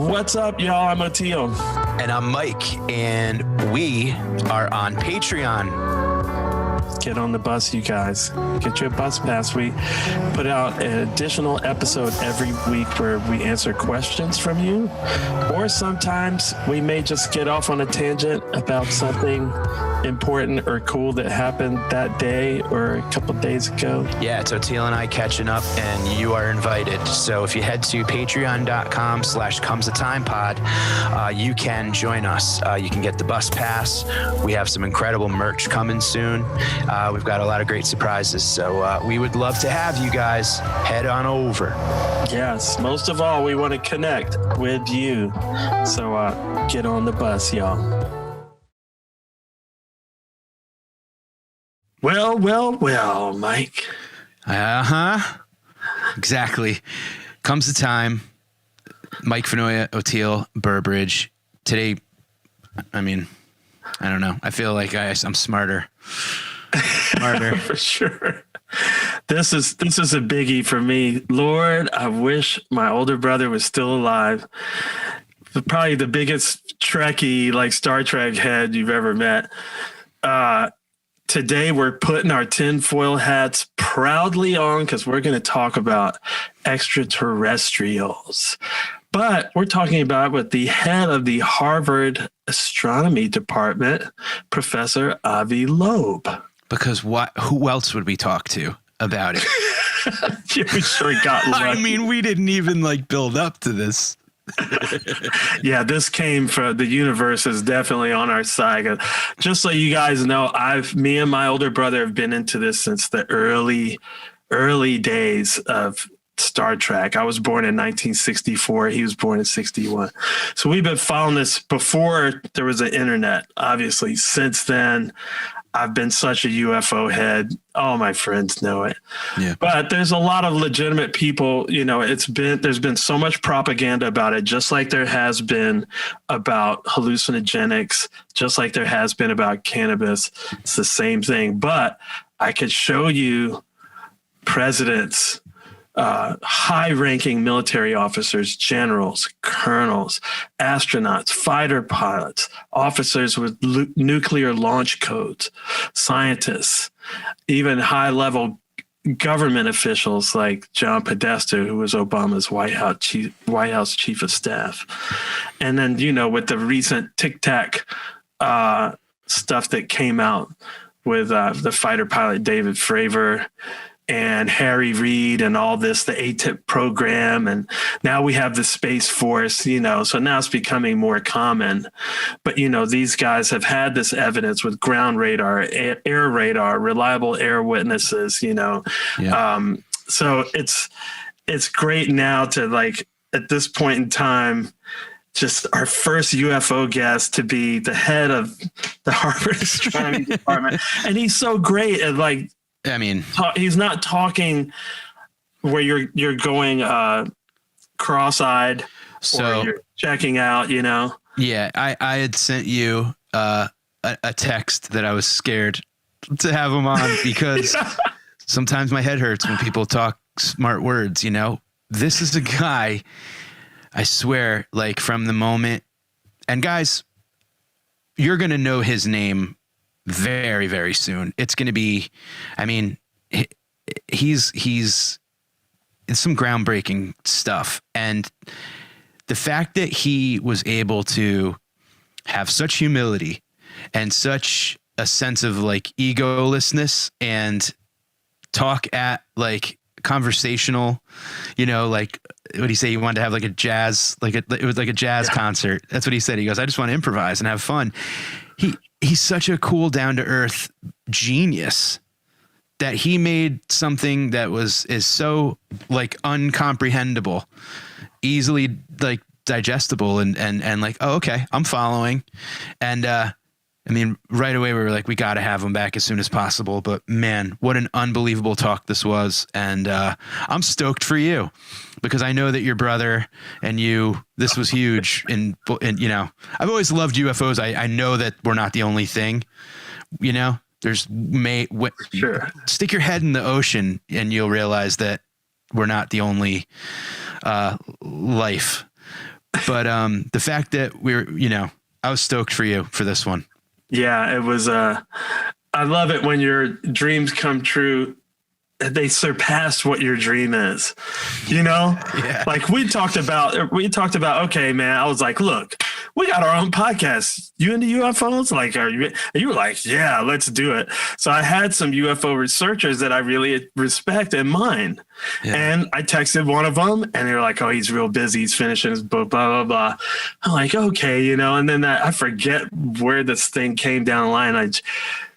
What's up, y'all? I'm Oteil. And I'm Mike, and we are on Patreon. Get on the bus, you guys. Get your bus pass. We put out an additional episode every week where we answer questions from you, or sometimes we may just get off on a tangent about something important or cool that happened that day or a couple days ago. Yeah, it's Oteil and I catching up, and you are invited. So if you head to patreon.com/comesatimepod, you can join us. You can get the bus pass. We have some incredible merch coming soon. We've got a lot of great surprises. So we would love to have you guys head on over. Yes, most of all, we want to connect with you. So get on the bus, y'all. Well, Mike. Exactly. Comes the time. Mike Finoia, Oteil, Burbridge. Today, I mean, I don't know. I feel like I'm smarter. For sure. This is a biggie for me. Lord, I wish my older brother was still alive. Probably the biggest Trekkie, like Star Trek head you've ever met. Today, we're putting our tinfoil hats proudly on because we're going to talk about extraterrestrials. But we're talking about with the head of the Harvard Astronomy Department, Professor Avi Loeb. Because who else would we talk to about it? We sure got lucky. I mean, we didn't even build up to this. Yeah, this came from the universe is definitely on our side. Just so you guys know, me and my older brother have been into this since the early days of Star Trek. I was born in 1964. He was born in 61. So we've been following this before there was an internet. Obviously, since then, I've been such a UFO head. All my friends know it. Yeah. But there's a lot of legitimate people, there's been so much propaganda about it, just like there has been about hallucinogenics, just like there has been about cannabis. It's the same thing. But I could show you presidents, high-ranking military officers, generals, colonels, astronauts, fighter pilots, officers with nuclear launch codes, scientists, even high-level government officials like John Podesta, who was Obama's White House chief of staff. And then, with the recent Tic Tac stuff that came out with the fighter pilot David Fravor and Harry Reid and all this, the ATIP program. And now we have the Space Force, so now it's becoming more common. But, these guys have had this evidence with ground radar, air radar, reliable air witnesses, Yeah. So it's great now to at this point in time, just our first UFO guest to be the head of the Harvard Astronomy Department. And he's so great at he's not talking where you're going cross-eyed or you're checking out, Yeah, I had sent you a text that I was scared to have him on because sometimes my head hurts when people talk smart words, This is a guy, I swear, from the moment, and guys, you're going to know his name very, very soon. It's going to be, he's it's some groundbreaking stuff. And the fact that he was able to have such humility and such a sense of egolessness and talk at conversational, what do you say? He wanted to have a jazz, it was a jazz concert. That's what he said. He goes, I just want to improvise and have fun. He's such a cool, down to earth genius that he made something that is so uncomprehendable, easily digestible and oh, okay, I'm following. And right away we were we got to have him back as soon as possible. But man, what an unbelievable talk this was. And I'm stoked for you because I know that your brother and this was huge. And I've always loved UFOs. I know that we're not the only thing, there's sure. Stick your head in the ocean and you'll realize that we're not the only life. But the fact that I was stoked for you for this one. Yeah, it was. I love it when your dreams come true. They surpass what your dream is, Yeah. Like we talked about, okay, man, I was like, look, we got our own podcast. You into UFOs? Like, you were like, yeah, let's do it. So I had some UFO researchers that I really respect in mind. Yeah. And I texted one of them and they were like, oh, he's real busy. He's finishing his book, blah, blah, blah. I'm like, okay, and then I forget where this thing came down the line. I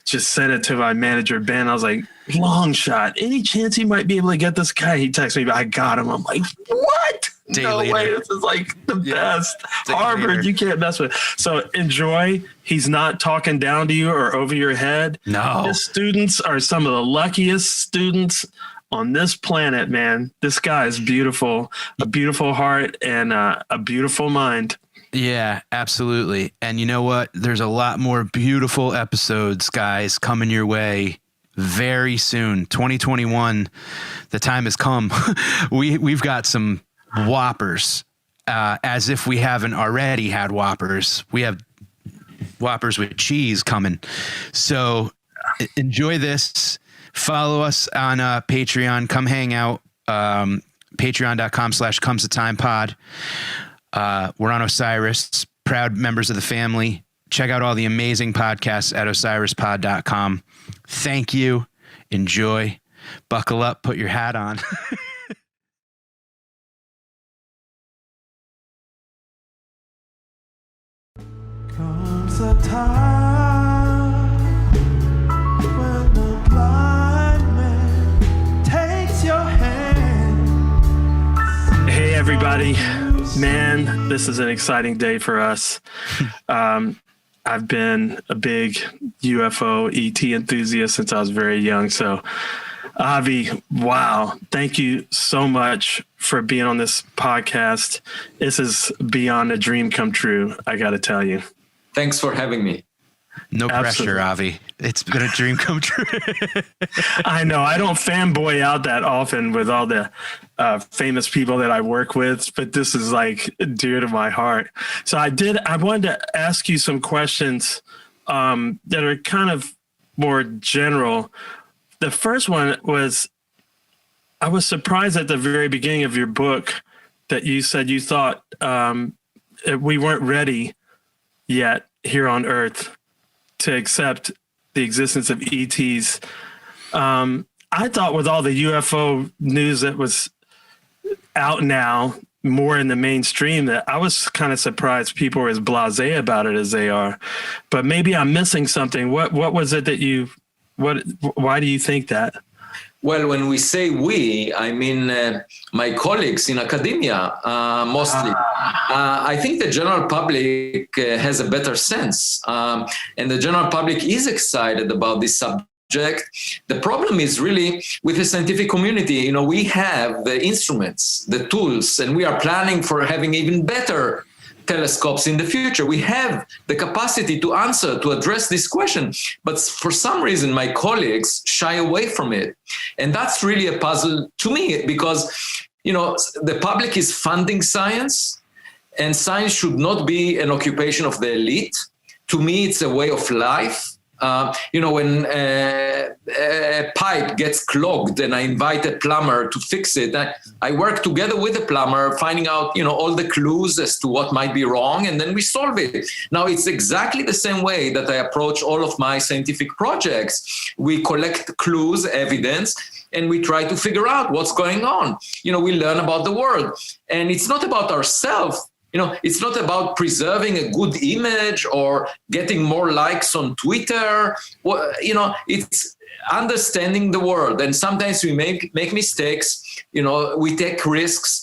just sent it to my manager, Ben. I was like, long shot. Any chance he might be able to get this guy? He texted me, I got him. I'm like, what? No way. This is like the best. Harvard, you can't mess with. So enjoy. He's not talking down to you or over your head. No. His students are some of the luckiest students on this planet, man. This guy is beautiful, a beautiful heart and a beautiful mind. Yeah, absolutely. And you know what? There's a lot more beautiful episodes, guys, coming your way very soon. 2021, the time has come. We've got some whoppers, as if we haven't already had whoppers. We have whoppers with cheese coming. So enjoy this. Follow us on Patreon. Come hang out. Patreon.com/comesthetimepod. We're on Osiris, proud members of the family. Check out all the amazing podcasts at osirispod.com. Thank you. Enjoy. Buckle up. Put your hat on. Comes a time when the blind man takes your hand. Hey, everybody. Man, this is an exciting day for us. I've been a big UFO ET enthusiast since I was very young. So, Avi, wow. Thank you so much for being on this podcast. This is beyond a dream come true, I got to tell you. Thanks for having me. No Absolutely. pressure, Avi. It's been a dream come true. I know. I don't fanboy out that often with all the famous people that I work with, but this is like dear to my heart. So I wanted to ask you some questions that are kind of more general. The first one was, I was surprised at the very beginning of your book that you said you thought we weren't ready yet here on Earth to accept the existence of ETs. I thought with all the UFO news that was out now, more in the mainstream, that I was kind of surprised people were as blasé about it as they are. But maybe I'm missing something. What was it that why do you think that? Well, when we say we, I mean my colleagues in academia, mostly. I think the general public has a better sense, and the general public is excited about this subject. The problem is really with the scientific community. We have the instruments, the tools, and we are planning for having even better telescopes in the future. We have the capacity to address this question, but for some reason my colleagues shy away from it. And that's really a puzzle to me, because the public is funding science, and science should not be an occupation of the elite. To me, it's a way of life. When a pipe gets clogged and I invite a plumber to fix it, I work together with the plumber, finding out, all the clues as to what might be wrong, and then we solve it. Now, it's exactly the same way that I approach all of my scientific projects. We collect clues, evidence, and we try to figure out what's going on. We learn about the world, and it's not about ourselves. It's not about preserving a good image or getting more likes on Twitter. It's understanding the world. And sometimes we make mistakes. We take risks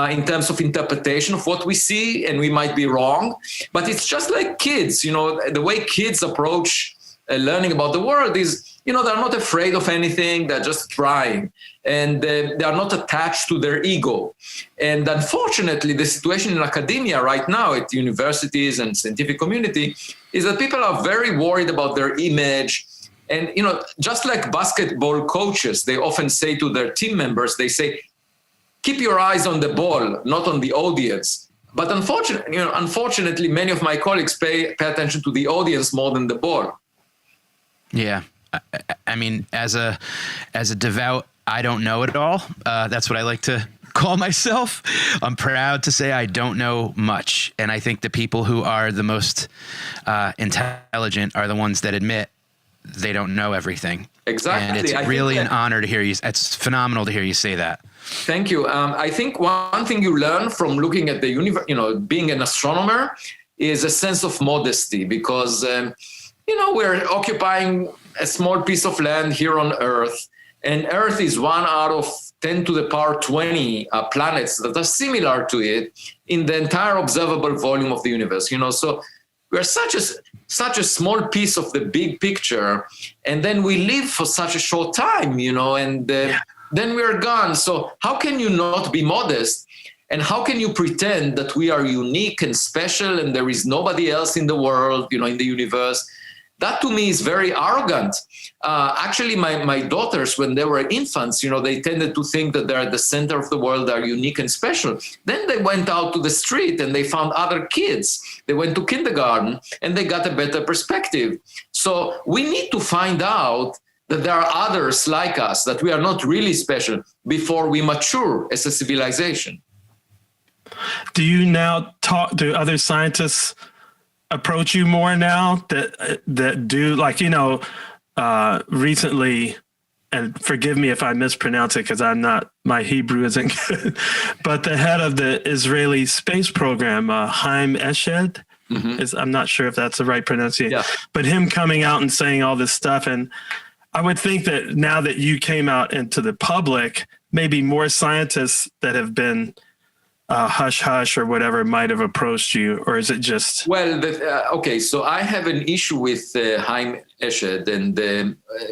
in terms of interpretation of what we see, and we might be wrong. But it's just like kids. The way kids approach learning about the world is, they're not afraid of anything. They're just trying. And they are not attached to their ego. And unfortunately, the situation in academia right now at universities and scientific community is that people are very worried about their image. And, just like basketball coaches, they often say to their team members, they say, keep your eyes on the ball, not on the audience. But unfortunately, many of my colleagues pay attention to the audience more than the ball. Yeah. I mean, as a devout, I don't know it all. That's what I like to call myself. I'm proud to say I don't know much. And I think the people who are the most intelligent are the ones that admit they don't know everything. Exactly. And it's really an honor to hear you. It's phenomenal to hear you say that. Thank you. I think one thing you learn from looking at the universe, being an astronomer, is a sense of modesty, because, we're occupying a small piece of land here on Earth, and Earth is one out of 10 to the power 20 planets that are similar to it in the entire observable volume of the universe. So we're such a small piece of the big picture, and then we live for such a short time, and then we're gone. So how can you not be modest? And how can you pretend that we are unique and special and there is nobody else in the world, in the universe? That to me is very arrogant. Actually, my daughters, when they were infants, they tended to think that they're at the center of the world, they're unique and special. Then they went out to the street and they found other kids. They went to kindergarten and they got a better perspective. So we need to find out that there are others like us, that we are not really special before we mature as a civilization. Do you now do other scientists approach you more now that do, like, recently, and forgive me if I mispronounce it because my Hebrew isn't good, but the head of the Israeli space program, Haim Eshed, I'm not sure if that's the right pronunciation, but him coming out and saying all this stuff. And I would think that now that you came out into the public, maybe more scientists that have been hush hush or whatever might have approached you, or is it just? Well, okay, so I have an issue with Haim Eshed and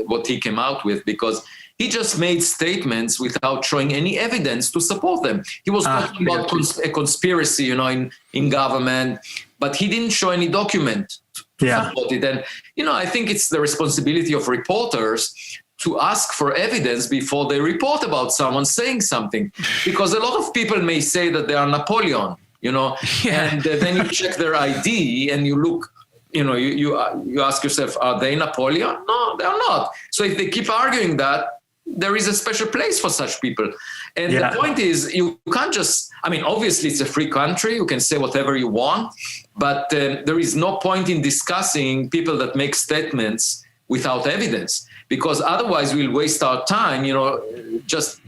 what he came out with, because he just made statements without showing any evidence to support them. He was talking about a conspiracy, in government, but he didn't show any document to support it. And, I think it's the responsibility of reporters to ask for evidence before they report about someone saying something, because a lot of people may say that they are Napoleon, and then you check their ID and you look, you ask yourself, are they Napoleon? No, they're not. So if they keep arguing that, there is a special place for such people. And the point is, you can't just, obviously it's a free country, you can say whatever you want, but there is no point in discussing people that make statements without evidence, because otherwise we'll waste our time, just,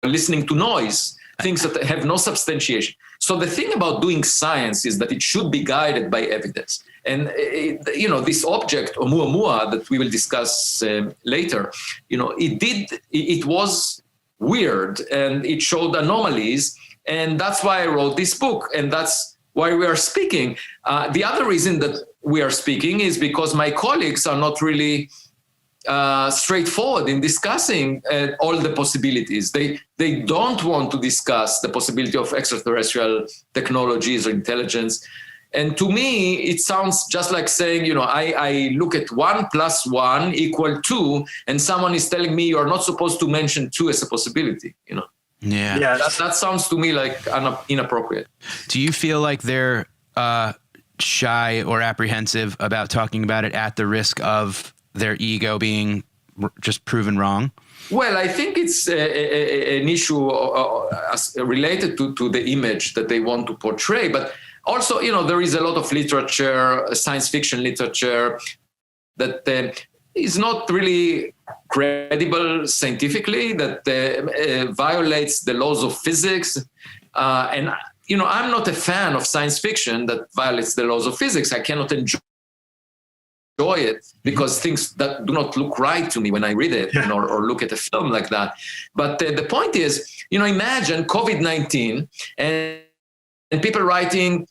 listening to noise, things that have no substantiation. So the thing about doing science is that it should be guided by evidence. And, this object, Oumuamua, that we will discuss later, it was weird and it showed anomalies. And that's why I wrote this book. And that's why we are speaking. The other reason that we are speaking is because my colleagues are not really straightforward in discussing all the possibilities. They don't want to discuss the possibility of extraterrestrial technologies or intelligence. And to me, it sounds just like saying, I look at 1 + 1 = 2, and someone is telling me you're not supposed to mention 2 as a possibility, Yeah. That sounds to me like inappropriate. Do you feel like they're shy or apprehensive about talking about it at the risk of their ego being just proven wrong? Well, I think it's an issue related to the image that they want to portray. But also, there is a lot of literature, science fiction literature, that is not really credible scientifically, that violates the laws of physics. And I'm not a fan of science fiction that violates the laws of physics. I cannot enjoy it because things that do not look right to me when I read it, or look at a film like that. But the point is, imagine COVID-19 and people writing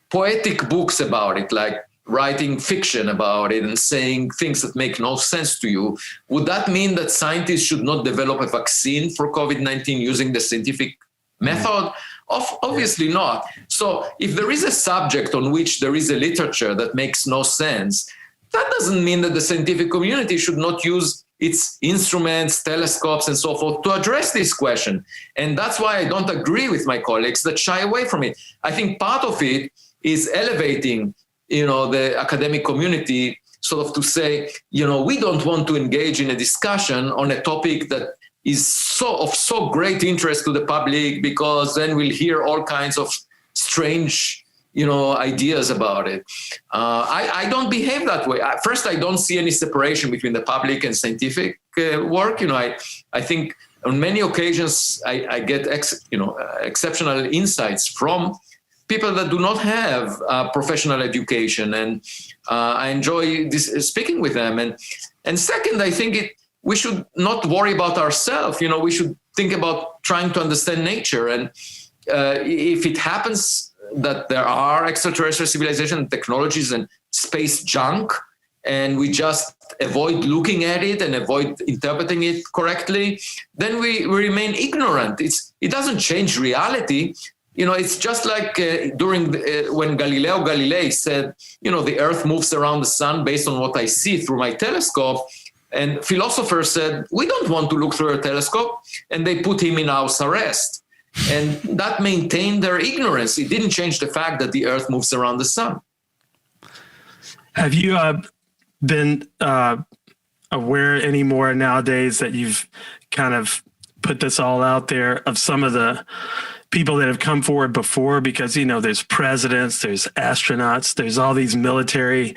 poetic books about it, like writing fiction about it and saying things that make no sense to you. Would that mean that scientists should not develop a vaccine for COVID-19 using the scientific method? Obviously not. So if there is a subject on which there is a literature that makes no sense, that doesn't mean that the scientific community should not use its instruments, telescopes, and so forth to address this question. And that's why I don't agree with my colleagues that shy away from it. I think part of it is elevating, the academic community sort of to say, we don't want to engage in a discussion on a topic that is of so great interest to the public, because then we'll hear all kinds of strange, ideas about it. I don't behave that way. First, I don't see any separation between the public and scientific work. I think on many occasions I get exceptional insights from people that do not have professional education, and I enjoy speaking with them. And second, I think we should not worry about ourselves. We should think about trying to understand nature. And if it happens that there are extraterrestrial civilization technologies and space junk, and we just avoid looking at it and avoid interpreting it correctly, then we remain ignorant. It doesn't change reality. It's just like when Galileo Galilei said, the earth moves around the sun based on what I see through my telescope. And philosophers said, we don't want to look through a telescope. And they put him in house arrest. And that maintained their ignorance. It didn't change the fact that the earth moves around the sun. Have you been aware anymore nowadays that you've kind of put this all out there of some of the people that have come forward before? Because, there's presidents, there's astronauts, there's all these military.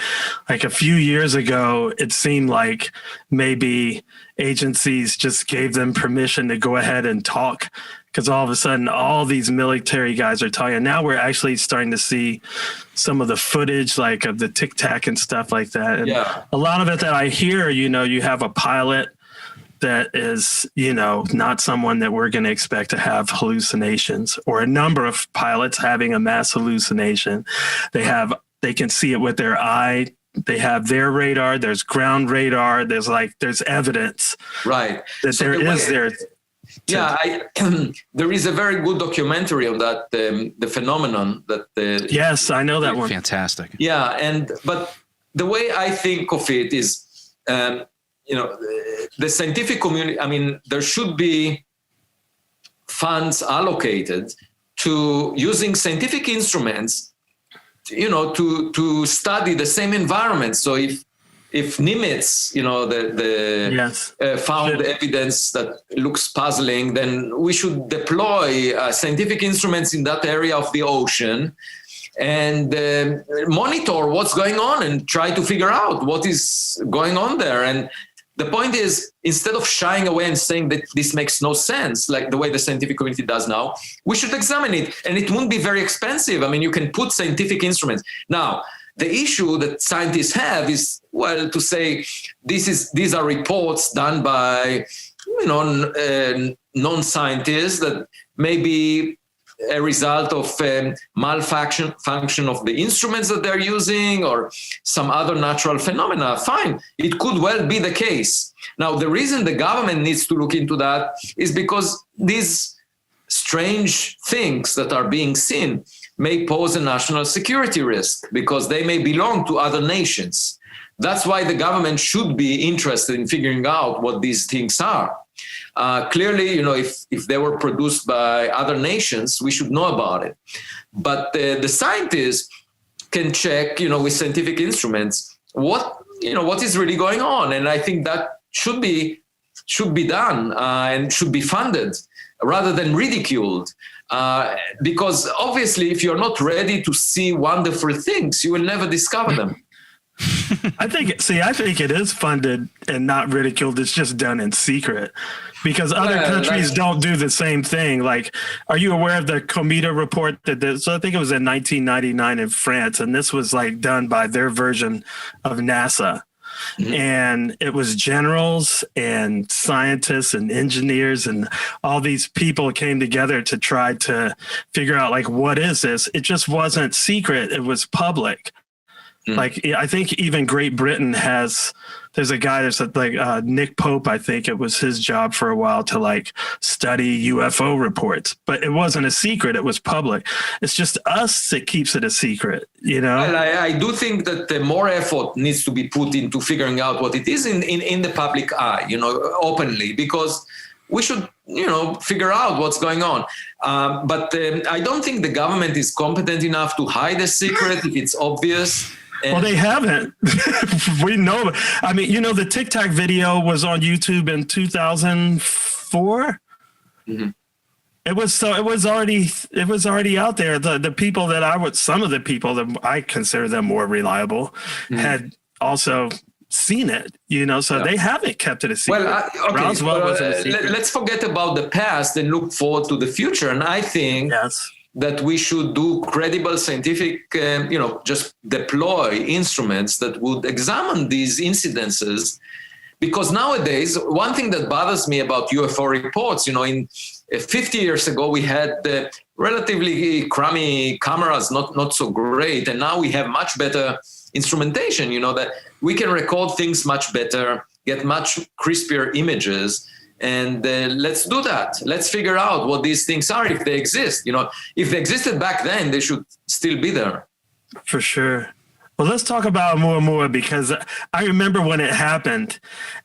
Like a few years ago, it seemed like maybe agencies just gave them permission to go ahead and talk, because all of a sudden all these military guys are talking. And now we're actually starting to see some of the footage, like of the Tic Tac and stuff like that. And a lot of it that I hear, you have a pilot that is, not someone that we're going to expect to have hallucinations, or a number of pilots having a mass hallucination. They can see it with their eye. They have their radar. There's ground radar. There's evidence, right, that so there. Yeah, there is a very good documentary on that, the phenomenon that. Yes, I know that one. Fantastic. Yeah, but the way I think of it is, the scientific community. There should be funds allocated to using scientific instruments, to study the same environment. So if Nimitz, found evidence that looks puzzling, then we should deploy scientific instruments in that area of the ocean and monitor what's going on and try to figure out what is going on there. And the point is, instead of shying away and saying that this makes no sense, like the way the scientific community does now, we should examine it. And it won't be very expensive. You can put scientific instruments. Now, the issue that scientists have is, to say these are reports done by non-scientists that may be a result of function of the instruments that they're using or some other natural phenomena. Fine, it could well be the case. Now, the reason the government needs to look into that is because these strange things that are being seen may pose a national security risk, because they may belong to other nations. That's why the government should be interested in figuring out what these things are. Clearly, if they were produced by other nations, we should know about it. But the scientists can check, with scientific instruments, what is really going on. And I think that should be done and should be funded rather than ridiculed. Because obviously, if you're not ready to see wonderful things, you will never discover them. I think it is funded and not ridiculed. It's just done in secret, because other countries don't do the same thing. Like, are you aware of the Cometa report so I think it was in 1999 in France, and this was done by their version of NASA. Mm-hmm. And it was generals and scientists and engineers and all these people came together to try to figure out what is this? It just wasn't secret. It was public. Mm-hmm. I think even Great Britain has there's a guy that's like Nick Pope, I think it was his job for a while to like study UFO reports, but it wasn't a secret. It was public. It's just us that keeps it a secret, you know? Well, I do think that more effort needs to be put into figuring out what it is in the public eye, you know, openly, because we should, you know, figure out what's going on. But I don't think the government is competent enough to hide a secret if it's obvious. Well, they haven't. We know. I mean, you know, the Tic Tac video was on YouTube in 2004. Mm-hmm. It was already out there. The people that some of the people that I consider them more reliable, mm-hmm. had also seen it, you know, so they haven't kept it a secret. Well, okay, Roswell wasn't a secret. Let's forget about the past and look forward to the future. And I think that we should do credible scientific, you know, just deploy instruments that would examine these incidences. Because nowadays, one thing that bothers me about UFO reports, you know, in 50 years ago, we had relatively crummy cameras, not so great. And now we have much better instrumentation, you know, that we can record things much better, get much crispier images. And let's do that. Let's figure out what these things are, if they exist. You know, if they existed back then, they should still be there. For sure. Well, let's talk about Oumuamua, because I remember when it happened,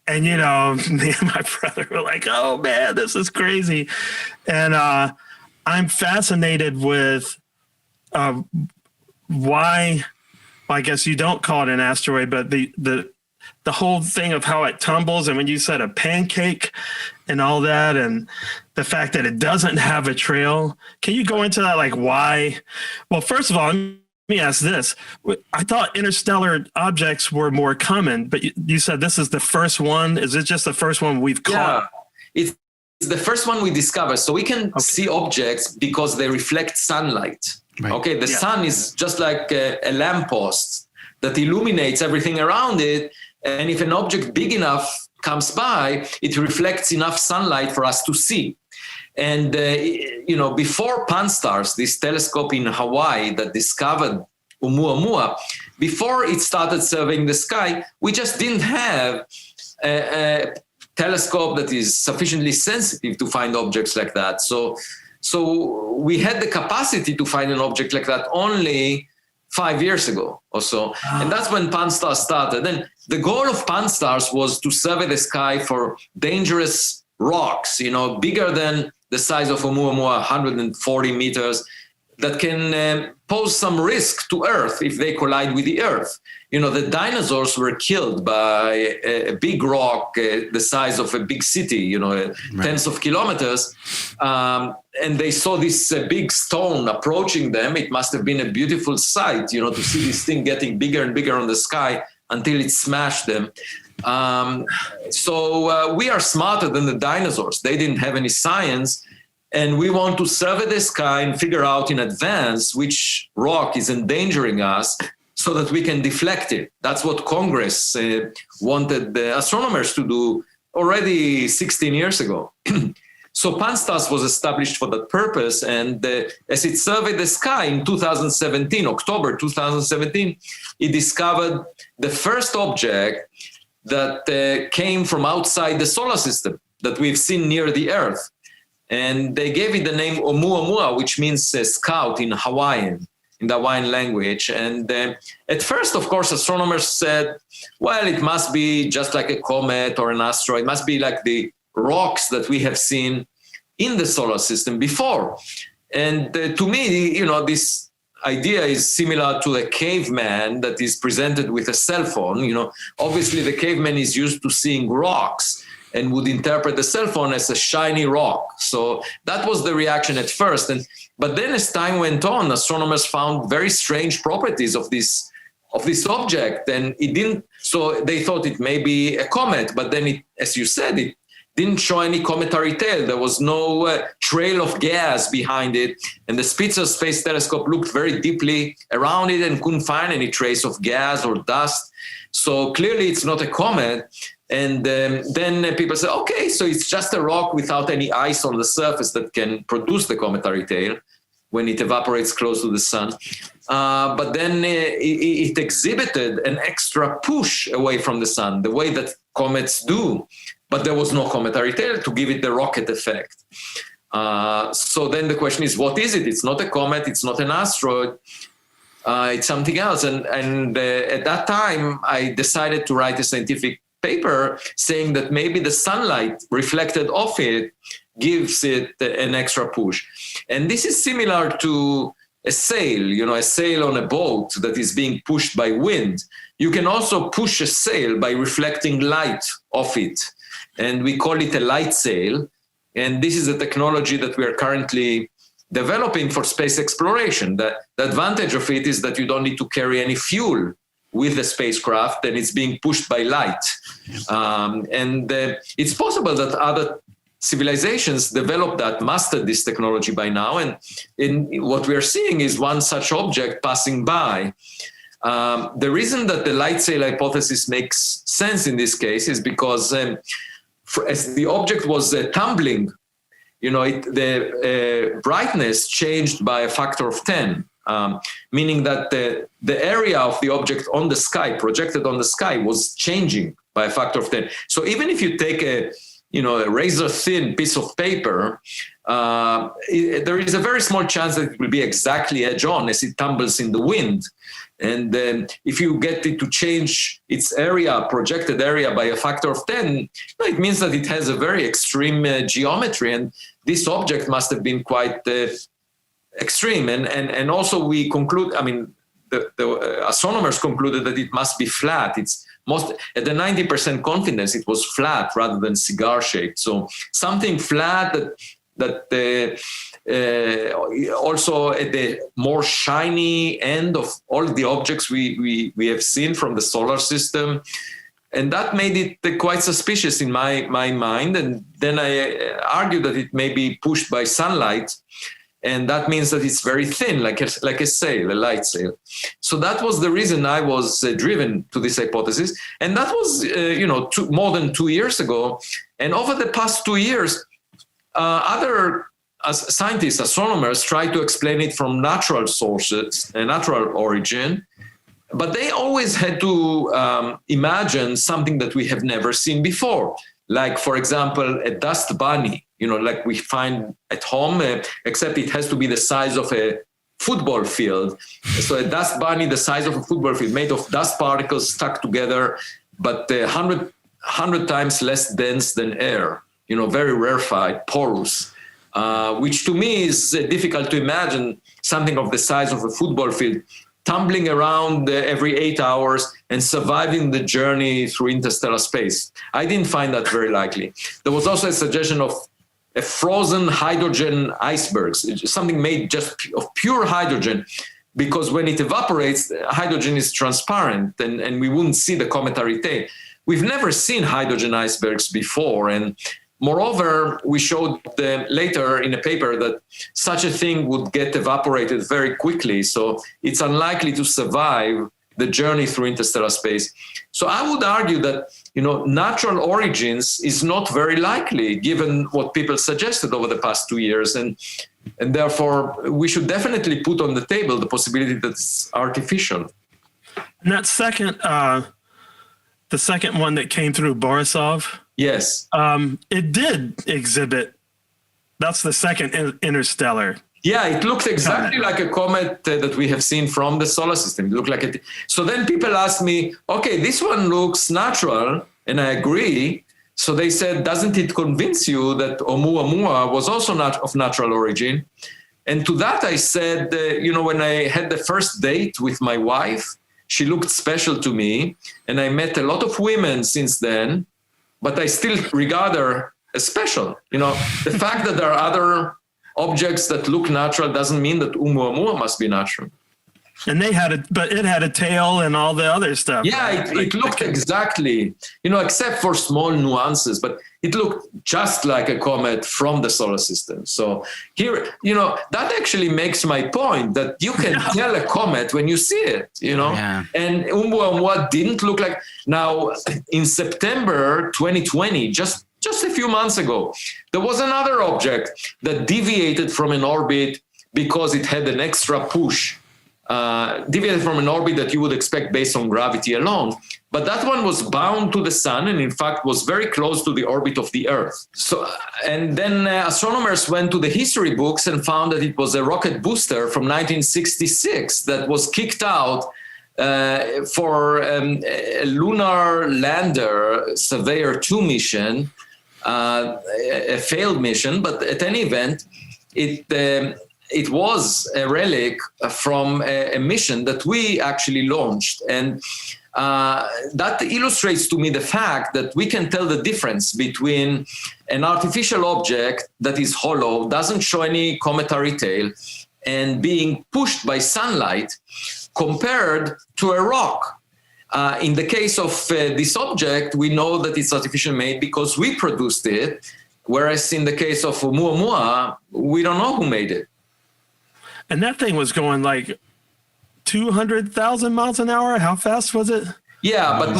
and, you know, me and my brother were like, oh, man, this is crazy. And I'm fascinated with why, well, I guess you don't call it an asteroid, but the whole thing of how it tumbles, and when you said a pancake and all that, and the fact that it doesn't have a trail. Can you go into that? Like, why? Well, first of all, let me ask this. I thought interstellar objects were more common, but you said this is the first one. Is it just the first one we've caught? Yeah, it's the first one we discovered. So we can see objects because they reflect sunlight. Right. Okay, the sun is just like a lamppost that illuminates everything around it. And if an object big enough comes by, it reflects enough sunlight for us to see. And, you know, before Pan-STARRS, this telescope in Hawaii that discovered Oumuamua, before it started surveying the sky, we just didn't have a telescope that is sufficiently sensitive to find objects like that. So we had the capacity to find an object like that only 5 years ago or so. And that's when Pan-STARRS started. Then the goal of Pan-STARRS was to survey the sky for dangerous rocks, you know, bigger than the size of Oumuamua, 140 meters, that can pose some risk to Earth if they collide with the Earth. You know, the dinosaurs were killed by a big rock the size of a big city, you know, tens of kilometers. And they saw this big stone approaching them. It must have been a beautiful sight, you know, to see this thing getting bigger and bigger on the sky until it smashed them. So we are smarter than the dinosaurs. They didn't have any science. And we want to survey the sky and figure out in advance which rock is endangering us so that we can deflect it. That's what Congress wanted the astronomers to do already 16 years ago. So Pan-STARRS was established for that purpose. And as it surveyed the sky in 2017, October 2017, it discovered the first object that came from outside the solar system that we've seen near the Earth. And they gave it the name Oumuamua, which means scout in Hawaiian, in the Hawaiian language. And at first, of course, astronomers said, well, it must be just like a comet or an asteroid. It must be like the rocks that we have seen in the solar system before. And to me, you know, this idea is similar to a caveman that is presented with a cell phone. You know, obviously the caveman is used to seeing rocks and would interpret the cell phone as a shiny rock. So that was the reaction at first. But then as time went on, astronomers found very strange properties of this object. And it didn't, so they thought it may be a comet, but then it, as you said, it didn't show any cometary tail. There was no trail of gas behind it. And the Spitzer Space Telescope looked very deeply around it and couldn't find any trace of gas or dust. So clearly it's not a comet. And then people say, okay, so it's just a rock without any ice on the surface that can produce the cometary tail. when it evaporates close to the sun. But then it exhibited an extra push away from the sun, the way that comets do. But there was no cometary tail to give it the rocket effect. So then the question is, what is it? It's not a comet, it's not an asteroid, it's something else. And at that time, I decided to write a scientific paper saying that maybe the sunlight reflected off it gives it an extra push. And this is similar to a sail, a sail on a boat that is being pushed by wind. You can also push a sail by reflecting light off it. And we call it a light sail. And this is a technology that we are currently developing for space exploration. The advantage of it is that you don't need to carry any fuel with the spacecraft, and it's being pushed by light. And it's possible that other civilizations developed that, mastered this technology by now. And what we are seeing is one such object passing by. The reason that the light sail hypothesis makes sense in this case is because as the object was tumbling, the brightness changed by a factor of 10, meaning that the area of the object on the sky, projected on the sky, was changing by a factor of 10. So even if you take a razor thin piece of paper, there is a very small chance that it will be exactly edge on as it tumbles in the wind. And if you get it to change its area, projected area, by a factor of 10, it means that it has a very extreme geometry. And this object must have been quite extreme. And also we conclude, the astronomers concluded that it must be flat. It's at the 90% confidence, it was flat rather than cigar shaped. So something flat that also at the more shiny end of all the objects we have seen from the solar system. And that made it quite suspicious in my mind. And then I argued that it may be pushed by sunlight. And that means that it's very thin, like a sail, a light sail. So that was the reason I was driven to this hypothesis. And that was, more than 2 years ago. And over the past 2 years, other scientists, astronomers, try to explain it from natural sources, a natural origin. But they always had to imagine something that we have never seen before. Like, for example, a dust bunny, like we find at home, except it has to be the size of a football field. So a dust bunny, the size of a football field, made of dust particles stuck together, but 100 times less dense than air, very rarefied, porous, which to me is difficult to imagine something of the size of a football field tumbling around every 8 hours and surviving the journey through interstellar space. I didn't find that very likely. There was also a suggestion of a frozen hydrogen icebergs, something made just of pure hydrogen, because when it evaporates, hydrogen is transparent and we wouldn't see the cometary tail. We've never seen hydrogen icebergs before. And moreover, we showed later in a paper that such a thing would get evaporated very quickly. So it's unlikely to survive the journey through interstellar space. So I would argue that, natural origins is not very likely given what people suggested over the past 2 years. And therefore, we should definitely put on the table the possibility that it's artificial. And that the second one that came through Borisov, yes, it did exhibit. That's the second interstellar. Yeah, it looked exactly like a comet that we have seen from the solar system. It looked like it. So then people asked me, okay, this one looks natural, and I agree. So they said, doesn't it convince you that Oumuamua was also not of natural origin? And to that I said, when I had the first date with my wife, she looked special to me, and I met a lot of women since then, but I still regard her as special. The fact that there are other objects that look natural doesn't mean that Oumuamua must be natural. And it had a tail and all the other stuff. Yeah, right? it looked exactly, except for small nuances, but it looked just like a comet from the solar system. So here, that actually makes my point that you can tell a comet when you see it, Yeah. And Oumuamua didn't look like. Now, in September 2020, just a few months ago, there was another object that deviated from an orbit because it had an extra push, deviated from an orbit that you would expect based on gravity alone. But that one was bound to the sun and in fact was very close to the orbit of the Earth. So, and then astronomers went to the history books and found that it was a rocket booster from 1966 that was kicked out for a lunar lander Surveyor 2 mission, a failed mission, but at any event, it was a relic from a mission that we actually launched. And that illustrates to me the fact that we can tell the difference between an artificial object that is hollow, doesn't show any cometary tail, and being pushed by sunlight compared to a rock. In the case of this object, we know that it's artificially made because we produced it, whereas in the case of Oumuamua, we don't know who made it. And that thing was going like 200,000 miles an hour. How fast was it? Yeah, but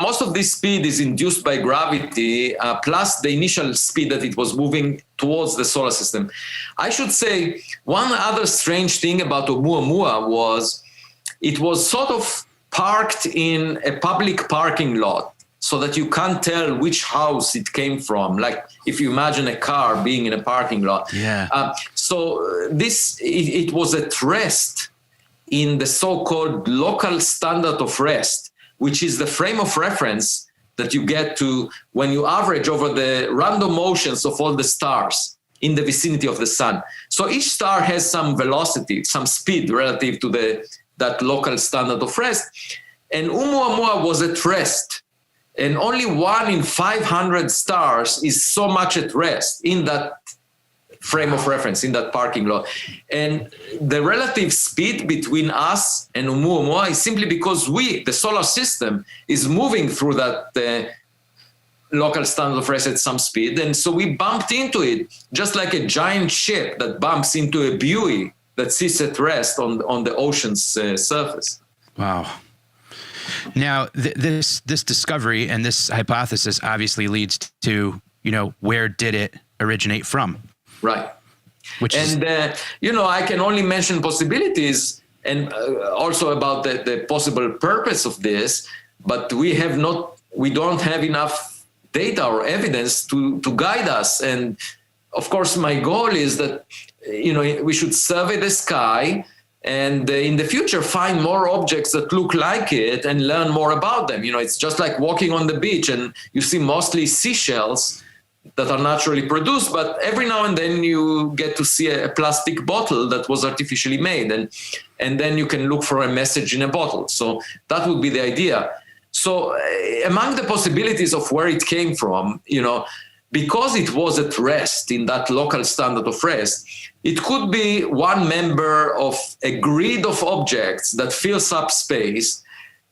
most of this speed is induced by gravity, plus the initial speed that it was moving towards the solar system. I should say one other strange thing about Oumuamua was it was sort of parked in a public parking lot so that you can't tell which house it came from. Like if you imagine a car being in a parking lot. Yeah. So it was at rest in the so-called local standard of rest, which is the frame of reference that you get to when you average over the random motions of all the stars in the vicinity of the sun. So each star has some velocity, some speed relative to that local standard of rest. And Oumuamua was at rest. And only 1 in 500 stars is so much at rest in that frame of reference, in that parking lot. And the relative speed between us and Oumuamua is simply because the solar system, is moving through that local standard of rest at some speed. And so we bumped into it, just like a giant ship that bumps into a buoy that sits at rest on the ocean's surface. Wow. Now, this discovery and this hypothesis obviously leads to, where did it originate from? Right. I can only mention possibilities and also about the possible purpose of this, but we don't have enough data or evidence to guide us. And of course, my goal is that, we should survey the sky and in the future find more objects that look like it and learn more about them. It's just like walking on the beach and you see mostly seashells that are naturally produced, but every now and then you get to see a plastic bottle that was artificially made, and then you can look for a message in a bottle. So that would be the idea. So among the possibilities of where it came from, because it was at rest in that local standard of rest, it could be one member of a grid of objects that fills up space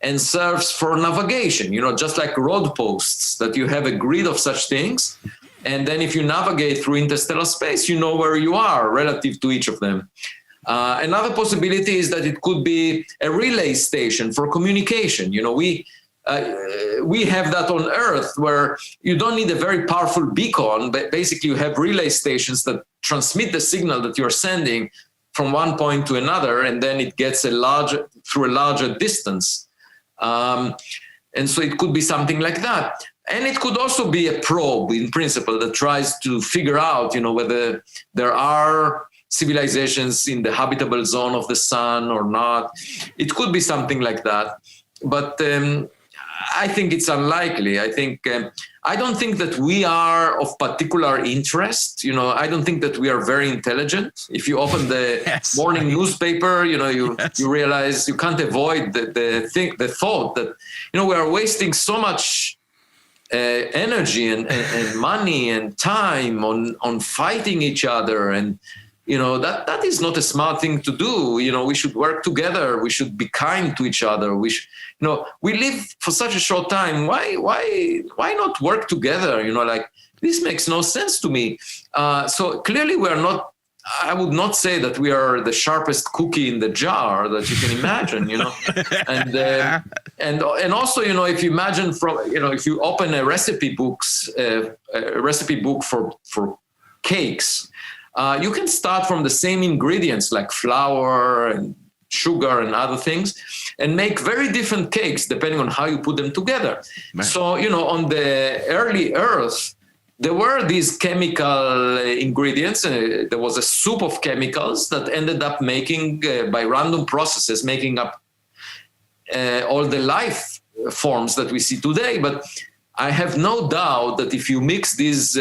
and serves for navigation, just like road posts, that you have a grid of such things. And then if you navigate through interstellar space, you know where you are relative to each of them. Another possibility is that it could be a relay station for communication. We have that on Earth where you don't need a very powerful beacon, but basically you have relay stations that transmit the signal that you're sending from one point to another, and then it gets through a larger distance. And so it could be something like that. And it could also be a probe in principle that tries to figure out, whether there are civilizations in the habitable zone of the sun or not. It could be something like that. But I think it's unlikely. I don't think that we are of particular interest. I don't think that we are very intelligent. If you open the morning newspaper, you realize you can't avoid the thought that, we are wasting so much energy and money and time on fighting each other. And, that is not a smart thing to do. We should work together. We should be kind to each other. We live for such a short time. Why not work together? This makes no sense to me. So clearly we are not, I would not say that we are the sharpest cookie in the jar that you can imagine, and also, if you imagine if you open a recipe book for cakes, You can start from the same ingredients like flour and sugar and other things and make very different cakes depending on how you put them together. Right. So, on the early Earth, there were these chemical ingredients. There was a soup of chemicals that ended up making, by random processes, making up all the life forms that we see today. But I have no doubt that if you mix these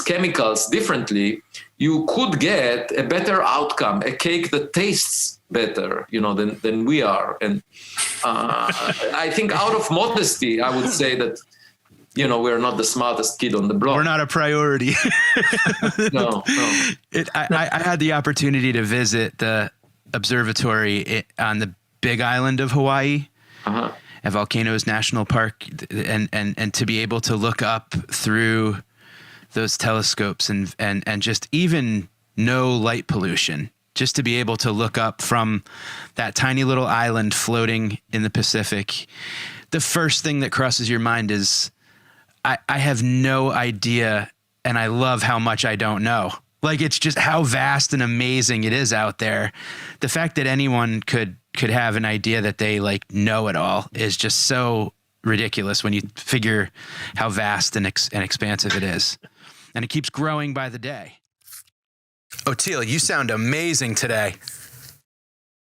chemicals differently, you could get a better outcome, a cake that tastes better, than we are. And I think out of modesty, I would say that, we're not the smartest kid on the block. We're not a priority. No. I had the opportunity to visit the observatory on the Big Island of Hawaii, at Volcanoes National Park, and to be able to look up through those telescopes and just even no light pollution, just to be able to look up from that tiny little island floating in the Pacific. The first thing that crosses your mind is, I have no idea, and I love how much I don't know. Like, it's just how vast and amazing it is out there. The fact that anyone could have an idea that they know it all is just so ridiculous when you figure how vast and expansive it is. And it keeps growing by the day. Oteil, you sound amazing today.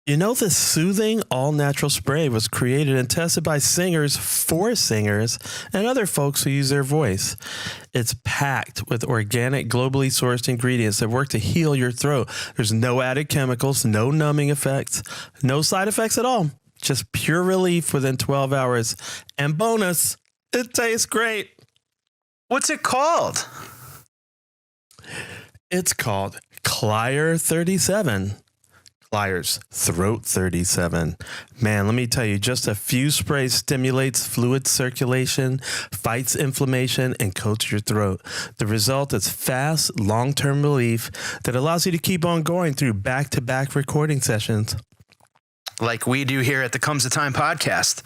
This soothing, all-natural spray was created and tested by singers for singers and other folks who use their voice. It's packed with organic, globally sourced ingredients that work to heal your throat. There's no added chemicals, no numbing effects, no side effects at all. Just pure relief within 12 hours. And bonus, it tastes great. What's it called? It's called Clier 37. Clier's Throat 37. Man, let me tell you, just a few sprays stimulates fluid circulation, fights inflammation, and coats your throat. The result is fast, long-term relief that allows you to keep on going through back-to-back recording sessions. Like we do here at the Comes a Time podcast.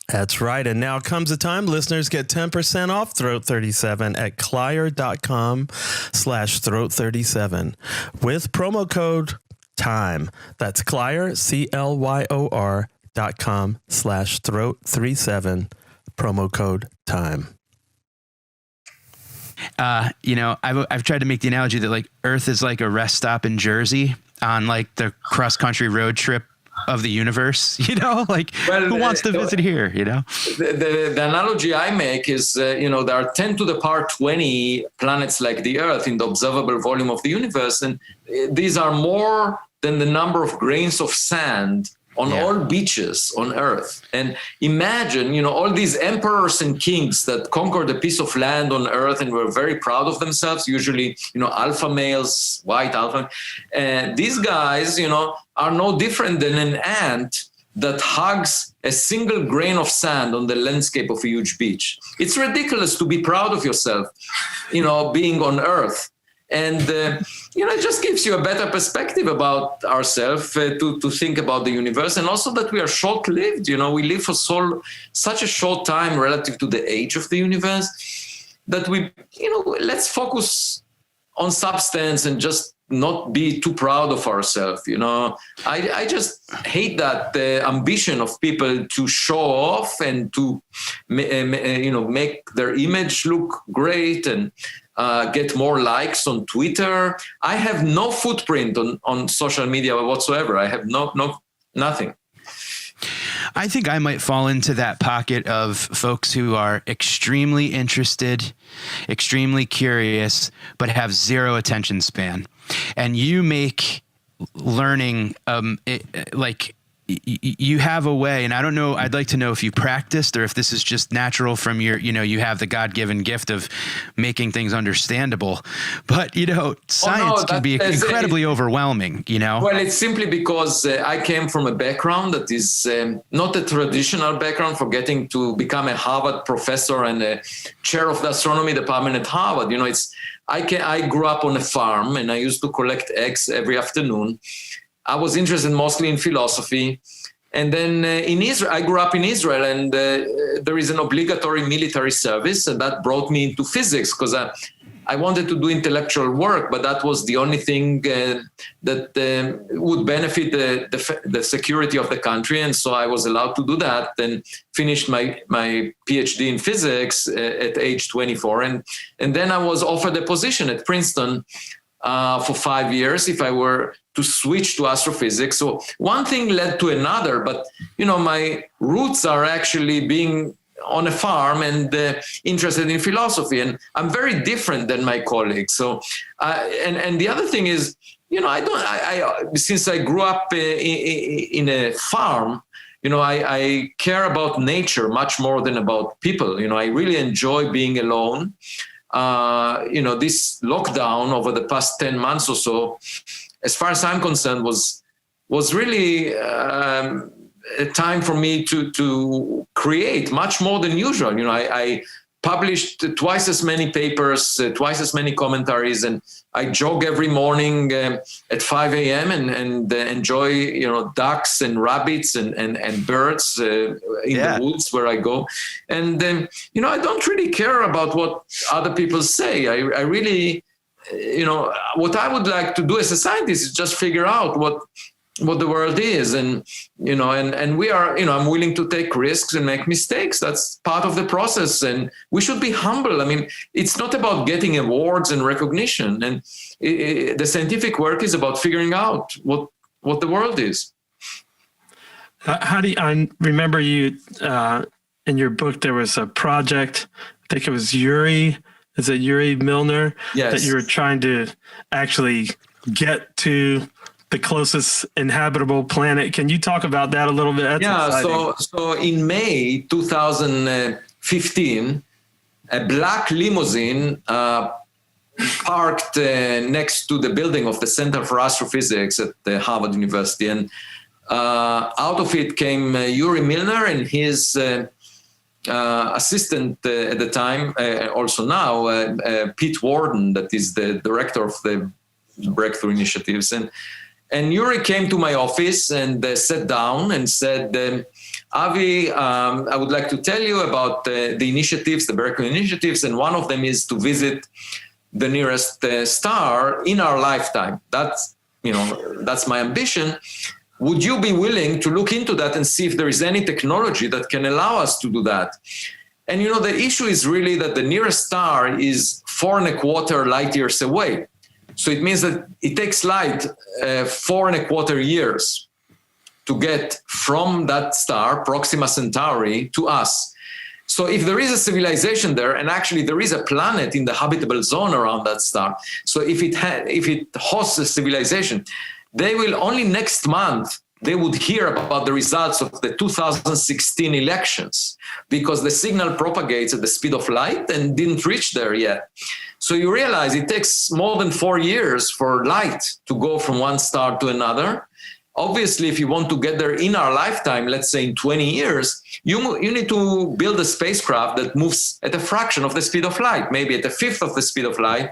That's right. And now comes the time listeners get 10% off Throat 37 at clier.com/Throat37 with promo code TIME. That's Clier, CLYOR.com/Throat37, promo code TIME. I've tried to make the analogy that Earth is like a rest stop in Jersey on the cross country road trip of the universe, who wants to visit here, The analogy I make is, there are 10 to the power 20 planets like the Earth in the observable volume of the universe. And these are more than the number of grains of sand on all beaches on Earth. And imagine, all these emperors and kings that conquered a piece of land on Earth and were very proud of themselves, usually, alpha males, white alpha. And these guys, are no different than an ant that hugs a single grain of sand on the landscape of a huge beach. It's ridiculous to be proud of yourself, being on Earth. And, it just gives you a better perspective about ourselves to think about the universe, and also that we are short-lived. We live for such a short time relative to the age of the universe that we, let's focus on substance and just not be too proud of ourselves. I just hate that ambition of people to show off and to, make their image look great and get more likes on Twitter. I have no footprint on social media whatsoever. I have nothing. I think I might fall into that pocket of folks who are extremely interested, extremely curious, but have zero attention span. And you make learning you have a way, and I don't know, I'd like to know if you practiced or if this is just natural from your, you have the God-given gift of making things understandable, but, science can be incredibly overwhelming, Well, it's simply because I came from a background that is not a traditional background for getting to become a Harvard professor and a chair of the astronomy department at Harvard. I grew up on a farm and I used to collect eggs every afternoon. I was interested mostly in philosophy. And then in Israel, I grew up in Israel, and there is an obligatory military service, and that brought me into physics because I wanted to do intellectual work, but that was the only thing that would benefit the security of the country. And so I was allowed to do that and finished my PhD in physics at age 24. And then I was offered a position at Princeton for 5 years if I were to switch to astrophysics. So one thing led to another, but my roots are actually being on a farm and interested in philosophy, and I'm very different than my colleagues. So, and the other thing is, since I grew up in a farm, I care about nature much more than about people. I really enjoy being alone. This lockdown over the past 10 months or so, as far as I'm concerned, was really a time for me to create much more than usual. I published twice as many papers, twice as many commentaries, and I jog every morning at 5 a.m. and enjoy, ducks and rabbits and birds in the woods where I go. And, I don't really care about what other people say. I really, what I would like to do as a scientist is just figure out what the world is, and we are, I'm willing to take risks and make mistakes. That's part of the process, and we should be humble. I mean, it's not about getting awards and recognition, and the scientific work is about figuring out what the world is. I remember you in your book there was a project, I think it was Yuri Milner, yes, that you were trying to actually get to the closest inhabitable planet. Can you talk about that a little bit? That's exciting. So in May 2015, a black limousine parked next to the building of the Center for Astrophysics at Harvard University, and out of it came Yuri Milner and his assistant at the time, also now, Pete Warden, that is the director of the Breakthrough Initiatives. And Yuri came to my office and sat down and said, Avi, I would like to tell you about the initiatives, the Breakthrough Initiatives, and one of them is to visit the nearest star in our lifetime. That's my ambition. Would you be willing to look into that and see if there is any technology that can allow us to do that? And the issue is really that the nearest star is 4.25 light years away. So it means that it takes light 4.25 years to get from that star, Proxima Centauri, to us. So if there is a civilization there, and actually there is a planet in the habitable zone around that star, so if it hosts a civilization, they will only next month, they would hear about the results of the 2016 elections, because the signal propagates at the speed of light and didn't reach there yet. So you realize it takes more than 4 years for light to go from one star to another. Obviously, if you want to get there in our lifetime, let's say in 20 years, you need to build a spacecraft that moves at a fraction of the speed of light, maybe at a fifth of the speed of light,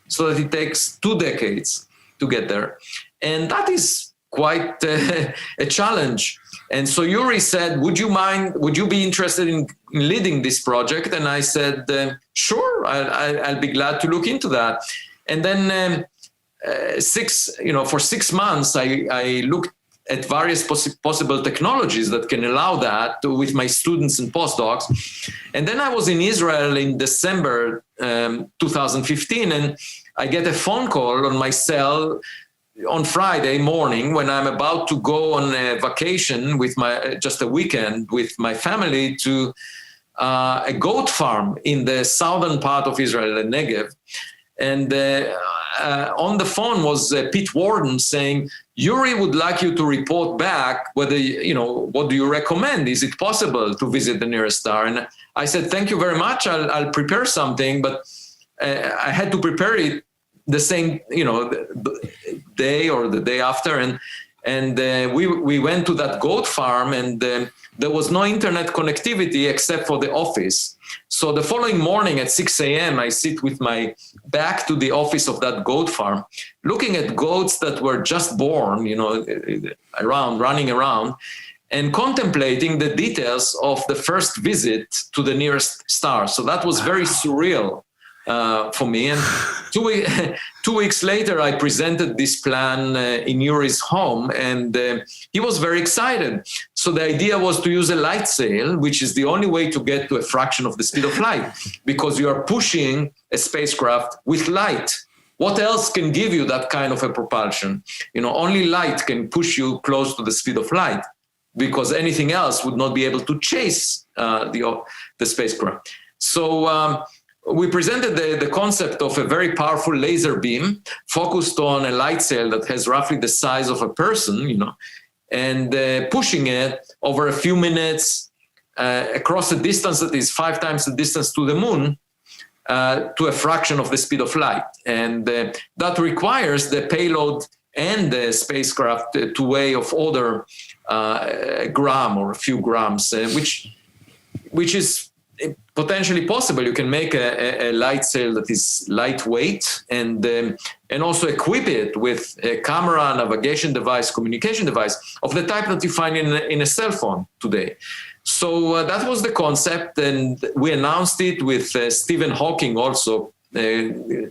so that it takes 2 decades to get there. And that is quite a challenge. And so Yuri said, would you be interested in leading this project? And I said, sure, I'll be glad to look into that. And then for 6 months, I looked at various possible technologies that can allow that with my students and postdocs. And then I was in Israel in December 2015, and I get a phone call on my cell on Friday morning when I'm about to go on a vacation with just a weekend with my family to a goat farm in the southern part of Israel, the Negev. And on the phone was Pete Warden saying, Yuri would like you to report back whether, what do you recommend? Is it possible to visit the nearest star? And I said, thank you very much. I'll prepare something, but I had to prepare it the same, day or the day after. And we went to that goat farm, and there was no internet connectivity except for the office. So the following morning at 6 a.m., I sit with my back to the office of that goat farm, looking at goats that were just born, running around, and contemplating the details of the first visit to the nearest star. So that was very surreal for me. And 2 weeks later, I presented this plan in Yuri's home, and he was very excited. So the idea was to use a light sail, which is the only way to get to a fraction of the speed of light, because you are pushing a spacecraft with light. What else can give you that kind of a propulsion? Only light can push you close to the speed of light, because anything else would not be able to chase the spacecraft. So we presented the concept of a very powerful laser beam focused on a light sail that has roughly the size of a person, and pushing it over a few minutes across a distance that is 5 times the distance to the moon, to a fraction of the speed of light. And that requires the payload and the spacecraft to weigh of order a gram or a few grams, which is potentially possible. You can make a light sail that is lightweight and also equip it with a camera, navigation device, communication device of the type that you find in a cell phone today. So that was the concept, and we announced it with Stephen Hawking also in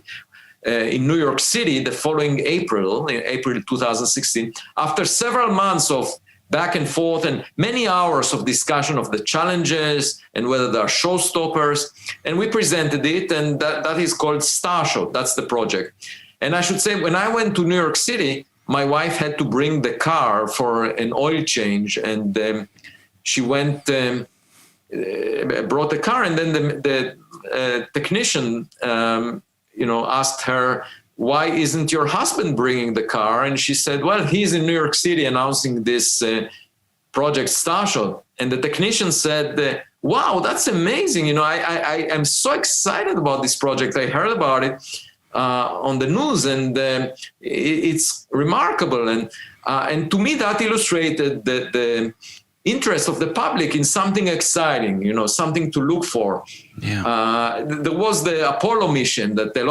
New York City the following April, in April 2016, after several months of back and forth and many hours of discussion of the challenges and whether there are showstoppers. And we presented it, and that is called Starshot. That's the project. And I should say, when I went to New York City, my wife had to bring the car for an oil change, and she went, brought the car, and then the technician, asked her, "Why isn't your husband bringing the car?" And she said, "Well, he's in New York City announcing this project Starshot." And the technician said, "Wow, that's amazing. I am so excited about this project. I heard about it on the news, and it's remarkable." And to me, that illustrated the interest of the public in something exciting, something to look for. Yeah. There was the Apollo mission that a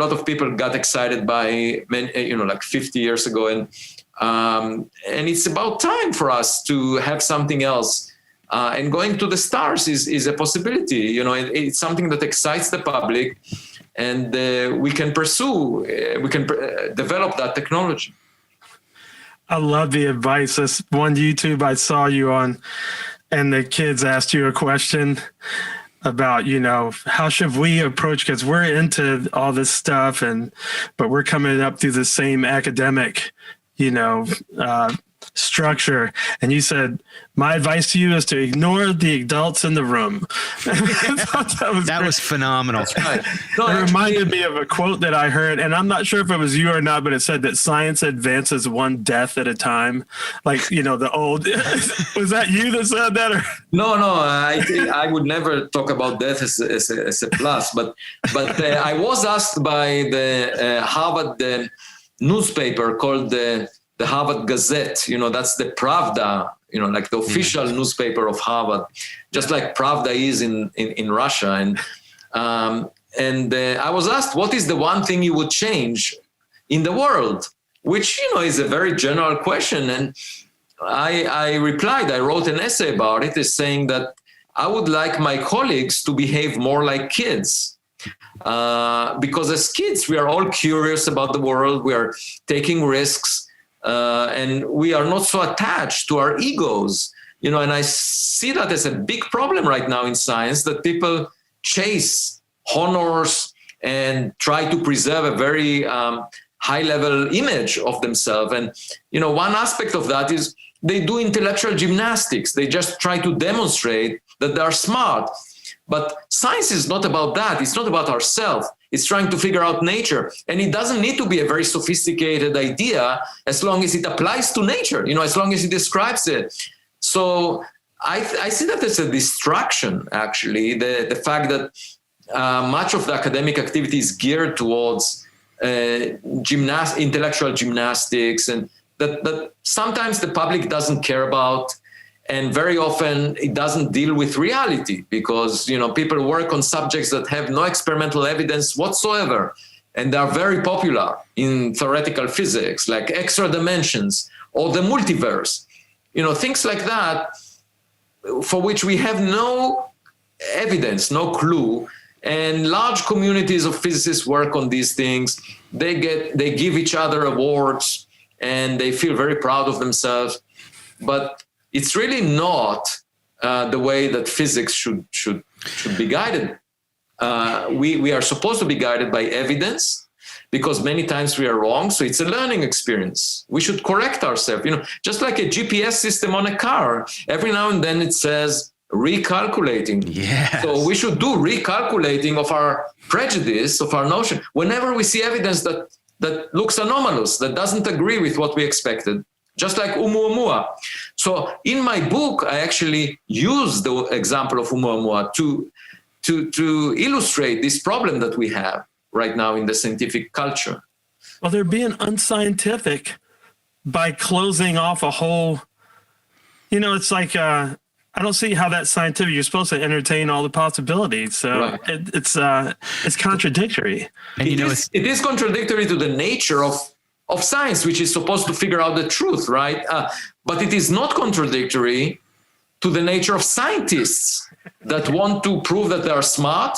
lot of people got excited by, like 50 years ago, and it's about time for us to have something else. And going to the stars is a possibility. It's something that excites the public, and we can develop that technology. I love the advice. This one YouTube I saw you on, and the kids asked you a question about, how should we approach, because we're into all this stuff, but we're coming up through the same academic, structure. And you said, my advice to you is to ignore the adults in the room. That was phenomenal. That's right. It reminded me of a quote that I heard, and I'm not sure if it was you or not, but it said that science advances one death at a time. Like, the old, was that you that said that? Or? No, I would never talk about death as a plus, but I was asked by the Harvard newspaper called the Harvard Gazette, that's the Pravda, like the official newspaper of Harvard, just like Pravda is in Russia. And I was asked, what is the one thing you would change in the world? Which, is a very general question. And I replied, I wrote an essay about it, is saying that I would like my colleagues to behave more like kids. Because as kids, we are all curious about the world. We are taking risks. And we are not so attached to our egos, and I see that as a big problem right now in science, that people chase honors and try to preserve a very high-level image of themselves. And, one aspect of that is they do intellectual gymnastics. They just try to demonstrate that they are smart. But science is not about that. It's not about ourselves. It's trying to figure out nature. And it doesn't need to be a very sophisticated idea as long as it applies to nature, as long as it describes it. So I see that as a distraction, actually, the fact that much of the academic activity is geared towards intellectual gymnastics, and that sometimes the public doesn't care about. And very often it doesn't deal with reality, because, people work on subjects that have no experimental evidence whatsoever. And they are very popular in theoretical physics, like extra dimensions or the multiverse, things like that, for which we have no evidence, no clue. And large communities of physicists work on these things. They give each other awards, and they feel very proud of themselves. But it's really not the way that physics should be guided. We are supposed to be guided by evidence, because many times we are wrong. So it's a learning experience. We should correct ourselves. Just like a GPS system on a car, every now and then it says recalculating. Yes. So we should do recalculating of our prejudice, of our notion, whenever we see evidence that looks anomalous, that doesn't agree with what we expected. Just like Oumuamua. So in my book, I actually use the example of Oumuamua to illustrate this problem that we have right now in the scientific culture. Well, they're being unscientific by closing off a whole, it's like, I don't see how that's scientific. You're supposed to entertain all the possibilities. So Right. it's contradictory. And it is contradictory to the nature of science, which is supposed to figure out the truth, right? But it is not contradictory to the nature of scientists that want to prove that they are smart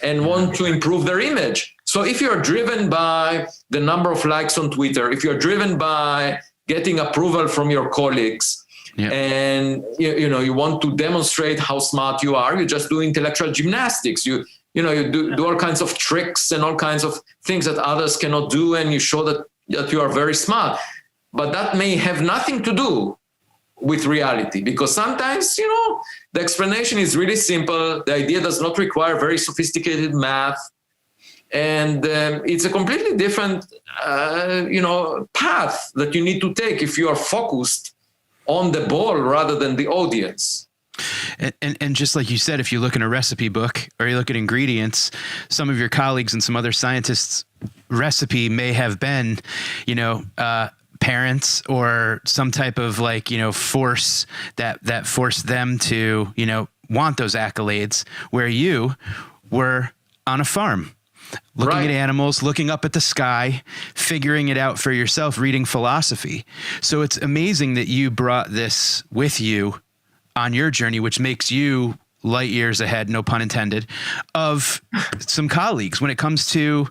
and want to improve their image. So if you're driven by the number of likes on Twitter, if you're driven by getting approval from your colleagues, and you want to demonstrate how smart you are, you just do intellectual gymnastics. You do all kinds of tricks and all kinds of things that others cannot do, and you show that you are very smart. But that may have nothing to do with reality, because sometimes, the explanation is really simple. The idea does not require very sophisticated math. And it's a completely different, path that you need to take if you are focused on the ball rather than the audience. And just like you said, if you look in a recipe book or you look at ingredients, some of your colleagues and some other scientists' recipe may have been, parents or some type of force that forced them to, want those accolades, where you were on a farm, looking Right. at animals, looking up at the sky, figuring it out for yourself, reading philosophy. So it's amazing that you brought this with you on your journey, which makes you light years ahead, no pun intended, of some colleagues when it comes to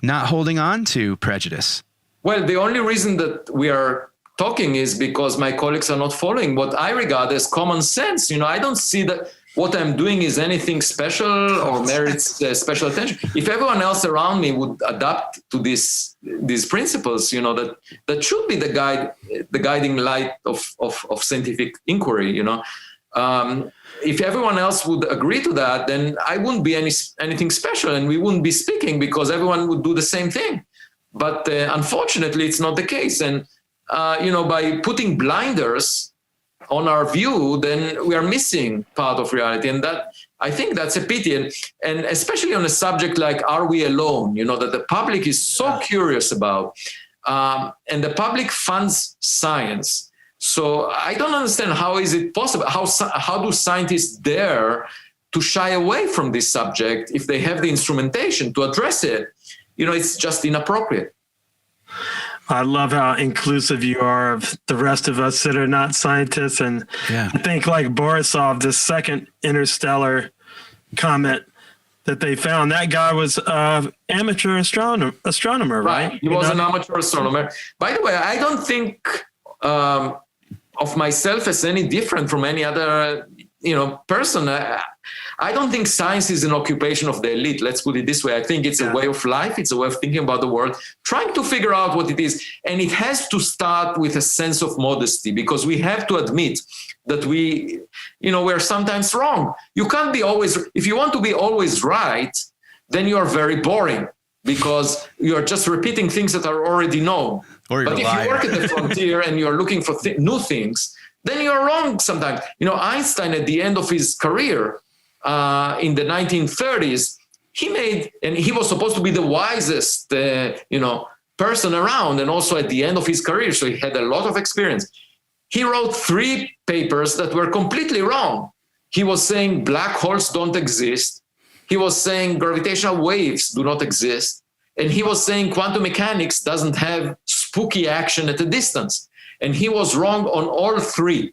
not holding on to prejudice. Well, the only reason that we are talking is because my colleagues are not following what I regard as common sense. I don't see that what I'm doing is anything special or merits special attention. If everyone else around me would adapt to these principles, that should be the guiding light of scientific inquiry. If everyone else would agree to that, then I wouldn't be anything special, and we wouldn't be speaking because everyone would do the same thing. But unfortunately, it's not the case. And by putting blinders on our view, then we are missing part of reality. And that, I think that's a pity. And especially on a subject like, are we alone? That the public is so curious about. And the public funds science. So I don't understand, how is it possible? How do scientists dare to shy away from this subject if they have the instrumentation to address it? It's just inappropriate. I love how inclusive you are of the rest of us that are not scientists. And I think like Borisov, the second interstellar comet that they found, that guy was an amateur astronomer, right? He was an amateur astronomer. By the way, I don't think of myself as any different from any other person. I don't think science is an occupation of the elite. Let's put it this way. I think it's a way of life. It's a way of thinking about the world, trying to figure out what it is. And it has to start with a sense of modesty, because we have to admit that we're sometimes wrong. You can't be always, if you want to be always right, then you are very boring, because you are just repeating things that are already known. But if you work at the frontier and you're looking for new things, then you're wrong sometimes. Einstein, at the end of his career, in the 1930s, he was supposed to be the wisest, person around, and also at the end of his career, so he had a lot of experience. He wrote 3 papers that were completely wrong. He was saying black holes don't exist. He was saying gravitational waves do not exist. And he was saying quantum mechanics doesn't have spooky action at a distance. And he was wrong on all 3.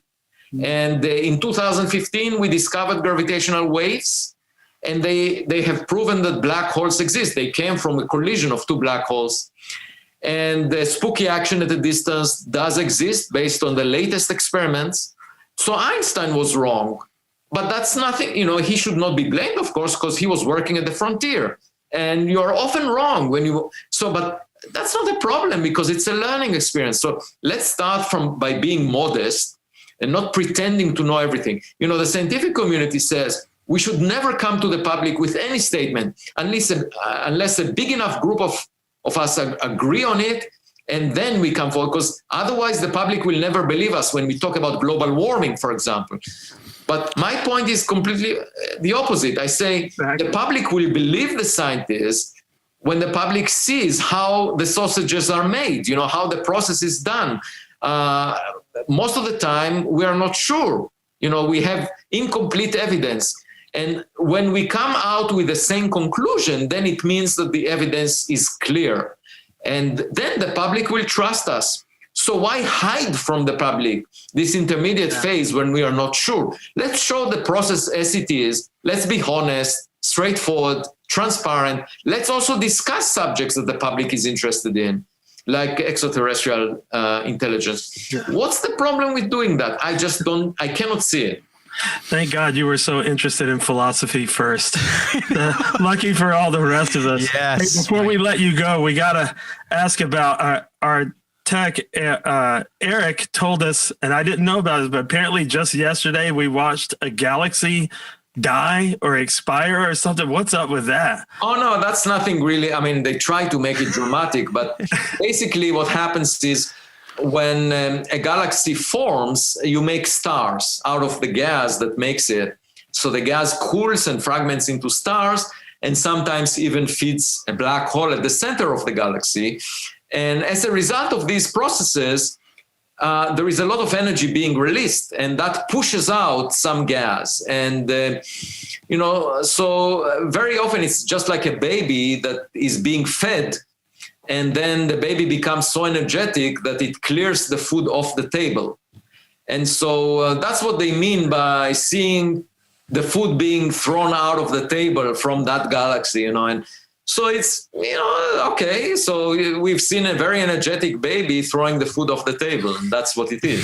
And in 2015, we discovered gravitational waves. And they have proven that black holes exist. They came from a collision of two black holes. And the spooky action at a distance does exist based on the latest experiments. So Einstein was wrong. But that's nothing, he should not be blamed, of course, because he was working at the frontier. And you're often wrong but that's not a problem because it's a learning experience. So let's start by being modest and not pretending to know everything. The scientific community says we should never come to the public with any statement unless a big enough group of us agree on it, and then we come forward, because otherwise the public will never believe us when we talk about global warming, for example. But my point is completely the opposite. I say the public will believe the scientists when the public sees how the sausages are made, how the process is done. Most of the time, we are not sure. We have incomplete evidence. And when we come out with the same conclusion, then it means that the evidence is clear. And then the public will trust us. So why hide from the public this intermediate phase when we are not sure? Let's show the process as it is. Let's be honest, straightforward, transparent. Let's also discuss subjects that the public is interested in, like extraterrestrial intelligence. Yeah. What's the problem with doing that? I cannot see it. Thank God you were so interested in philosophy first. Lucky for all the rest of us. Yes. Hey, before we let you go, we got to ask about our tech. Eric told us, and I didn't know about it, but apparently just yesterday we watched a galaxy die or expire or something. What's up with that? Oh, no, that's nothing really. I mean, they try to make it dramatic, but basically what happens is when a galaxy forms, you make stars out of the gas that makes it. So the gas cools and fragments into stars, and sometimes even feeds a black hole at the center of the galaxy. And as a result of these processes, there is a lot of energy being released, and that pushes out some gas. And, so very often it's just like a baby that is being fed, and then the baby becomes so energetic that it clears the food off the table. And so that's what they mean by seeing the food being thrown out of the table from that galaxy, and so it's, okay, so we've seen a very energetic baby throwing the food off the table, and that's what it is.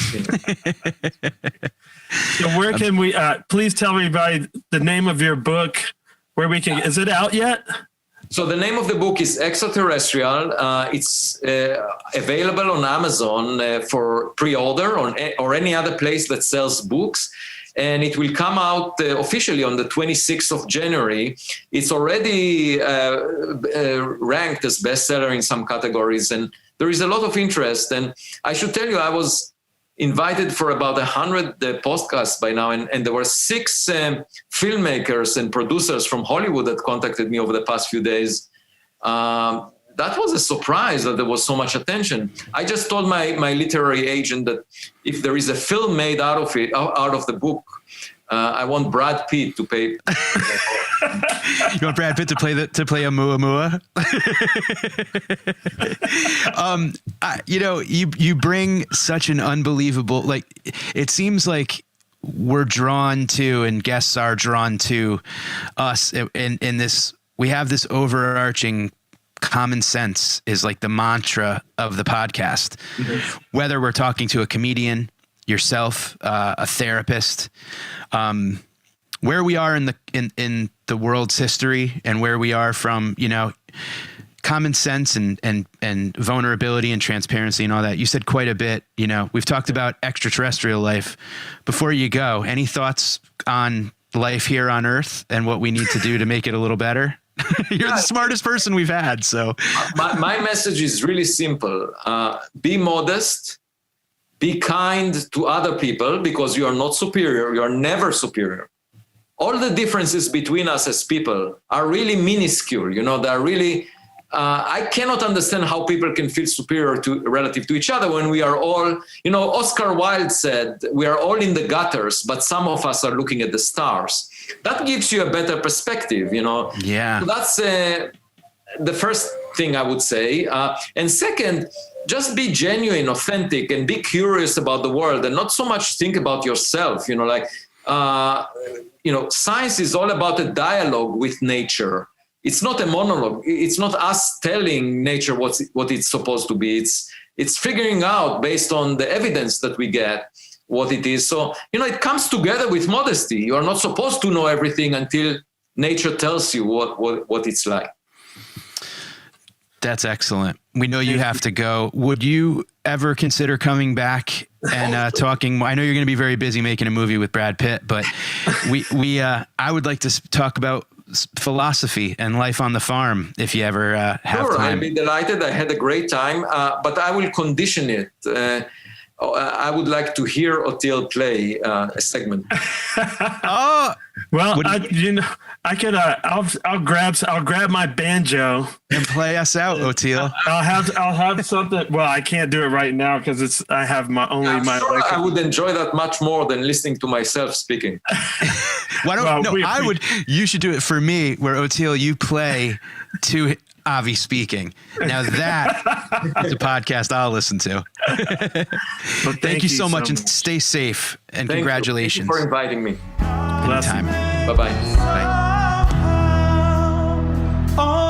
So where can we, please tell me by the name of your book, where we can, is it out yet? So the name of the book is Extraterrestrial. It's available on Amazon for pre-order or any other place that sells books. And it will come out officially on the 26th of January. It's already ranked as bestseller in some categories, and there is a lot of interest. And I should tell you, I was invited for about 100 podcasts by now, and there were 6 filmmakers and producers from Hollywood that contacted me over the past few days. That was a surprise that there was so much attention. I just told my literary agent that if there is a film made out of the book, I want Brad Pitt to pay. You want Brad Pitt to play a Muamua? You bring such an unbelievable, like, it seems like we're drawn to, and guests are drawn to us in this. We have this overarching common sense is like the mantra of the podcast. Mm-hmm. Whether we're talking to a comedian, yourself, a therapist, where we are in the world's history, and where we are from, common sense and vulnerability and transparency and all that. You said quite a bit. We've talked about extraterrestrial life. Before you go, any thoughts on life here on Earth and what we need to do to make it a little better? You're the smartest person we've had. So my message is really simple. Be modest, be kind to other people, because you are not superior. You are never superior. All the differences between us as people are really minuscule. They're really, I cannot understand how people can feel superior relative to each other when we are all, Oscar Wilde said, we are all in the gutters, but some of us are looking at the stars. That gives you a better perspective, Yeah. So that's the first thing I would say. And second, just be genuine, authentic, and be curious about the world, and not so much think about yourself. science is all about a dialogue with nature. It's not a monologue. It's not us telling nature what it's supposed to be. It's figuring out based on the evidence that we get what it is. So, it comes together with modesty. You are not supposed to know everything until nature tells you what it's like. That's excellent. We know you have to go. Would you ever consider coming back and talking? I know you're going to be very busy making a movie with Brad Pitt, but I would like to talk about philosophy and life on the farm if you ever have Sure, time. I'd be delighted. I had a great time, but I will condition it. I would like to hear Otil play a segment. Oh, well, I could. I'll grab my banjo and play us out, Otil. I'll have something. Well, I can't do it right now because I have my. I would enjoy that much more than listening to myself speaking. Why don't you should do it for me, where Otil, you play to Avi speaking. Now that is a podcast I'll listen to. Well, thank you so much, and stay safe, and congratulations. Thank you for inviting me. Anytime. Bye-bye. Bye.